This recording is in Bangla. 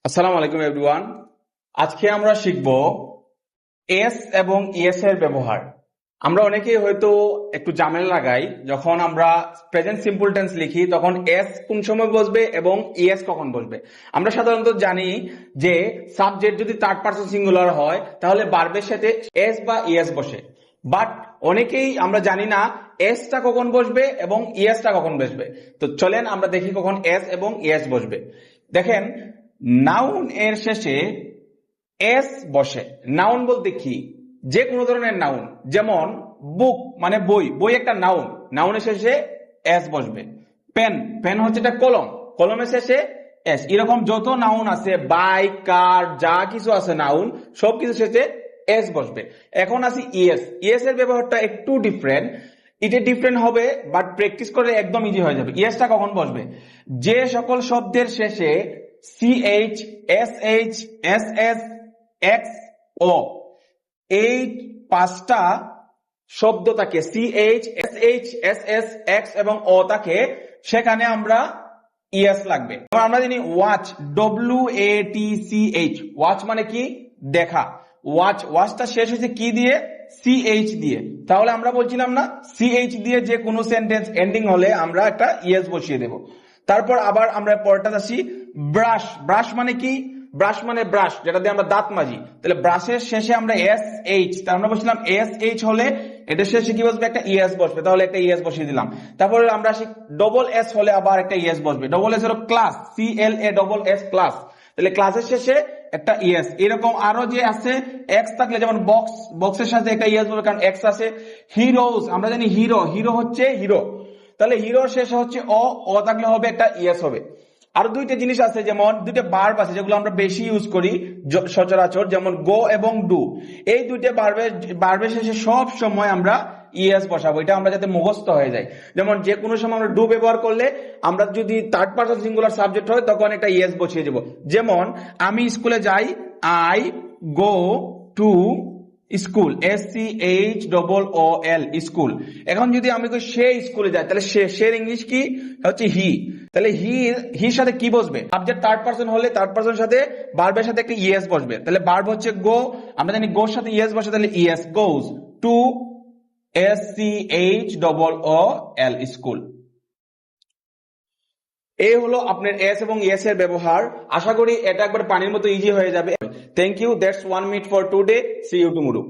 আসসালামু আলাইকুম এভরিওয়ান। আজকে আমরা শিখব এস এবং ইএস এর ব্যবহার। আমরা অনেকেই হয়তো একটু ঝামেলা লাগাই যখন আমরা প্রেজেন্ট সিম্পল টেন্স লিখি, তখন এস কোন সময় বসবে এবং ইএস কখন বসবে। আমরা সাধারণত জানি যে সাবজেক্ট যদি থার্ড পারসন সিঙ্গুলার হয় তাহলে ভার্বের সাথে এস বা ইএস বসে, বাট অনেকেই আমরা জানি না এসটা কখন বসবে এবং ইএসটা কখন বসবে। তো চলেন আমরা দেখি কখন এস এবং ইএস বসবে। দেখেন, নাউন এর শেষে এস বসে। নাউন বলতে কি? যে কোনো ধরনের নাউন, যেমন বুক মানে বই, বই একটা নাউন, নাউনের শেষে এস বসবে। পেন, পেন হচ্ছে একটা কলম, কলমের শেষে এস। এরকম যত নাউন আছে, বাইক, কার, যা কিছু আছে নাউন, সব কিছু শেষে এস বসবে। এখন আসি ইএস। ইএস এর ব্যবহারটা একটু ডিফারেন্ট। এটা ডিফারেন্ট হবে, বাট প্র্যাকটিস করলে একদম ইজি হয়ে যাবে। ইএসটা কখন বসবে? যে সকল শব্দের শেষে সিএইচ, এসএইচ, এসএস, এক্স, ও, এই পাঁচটা শব্দ থাকে, সিএইচ, এসএইচ, এসএস, এক্স এবং ও থাকে, সেখানে আমরা ইএস লাগবে। আমরা জানি ওয়াচ, WATCH, ওয়াচ মানে কি? দেখা। ওয়াচ, ওয়াচটা শেষ হয়েছে কি দিয়ে? সিএইচ দিয়ে। তাহলে আমরা বলছিলাম না, সিএইচ দিয়ে যে কোনো সেন্টেন্স এন্ডিং হলে আমরা একটা ইএস বসিয়ে দেব। তারপর আবার আমরা পরেরটা আসি, ব্রাশ। ব্রাশ মানে কি? ব্রাশ মানে ব্রাশ, যেটা দিয়ে আমরা দাঁত মাজি। তাহলে ব্রাশের শেষে আমরা SH, তার আমরা বলছিলাম SH হলে এটা শেষে কি বসবে? একটা ইএস বসবে, তাহলে একটা ইএস বসিয়ে দিলাম। তারপরে আমরা আসি ডবল এস হলে আবার একটা ইএস বসবে। ডবল এস হলো ক্লাস, CLASS, ক্লাস। তাহলে ক্লাসের শেষে একটা ইএস। এরকম আরো যে আছে, এক্স থাকলে যেমন বক্স, বক্সের সাথে একটা ইএস বলবে কারণ এক্স আছে। হিরোজ, আমরা জানি হিরো, হিরো হচ্ছে হিরো, তাহলে হিরোর শেষে হচ্ছে ও থাকলে হবে একটা ইএস হবে। আর দুইটা জিনিস আছে, যেমন দুইটা ভার্ব আছে যেগুলো আমরা বেশি ইউজ করি সচরাচর, যেমন গো এবং ডু। এই দুইটা ভার্বের শেষে সব সময় আমরা ইএস বসাবো, এটা আমরা যাতে মুখস্থ হয়ে যায়। যেমন যে কোনো সময় আমরা ডু ব্যবহার করলে, আমরা যদি থার্ড পারসন সিঙ্গুলার সাবজেক্ট হয় তখন একটা ইএস বসিয়ে দেব। যেমন আমি স্কুলে যাই, I go to school, SCHOOL, school. এখন যদি আমি সে স্কুলে যাই, তাহলে সে ইংলিশ কি হচ্ছে? হি। তাহলে হির সাথে কি বসবে? সাবজেক্ট থার্ড পারসন হলে থার্ড পারসনের সাথে ভার্বের সাথে একটা ইএস বসবে। তাহলে ভার্ব হচ্ছে গো, আমরা জানি গোর সাথে ইএস বসে, তাহলে es, goes to SCHOOL, school. এই হলো আপনার এস এবং ইএস এর ব্যবহার। আশা করি এটা একবার পানির মতো ইজি হয়ে যাবে। Thank you, that's 1 minute for today, see you tomorrow.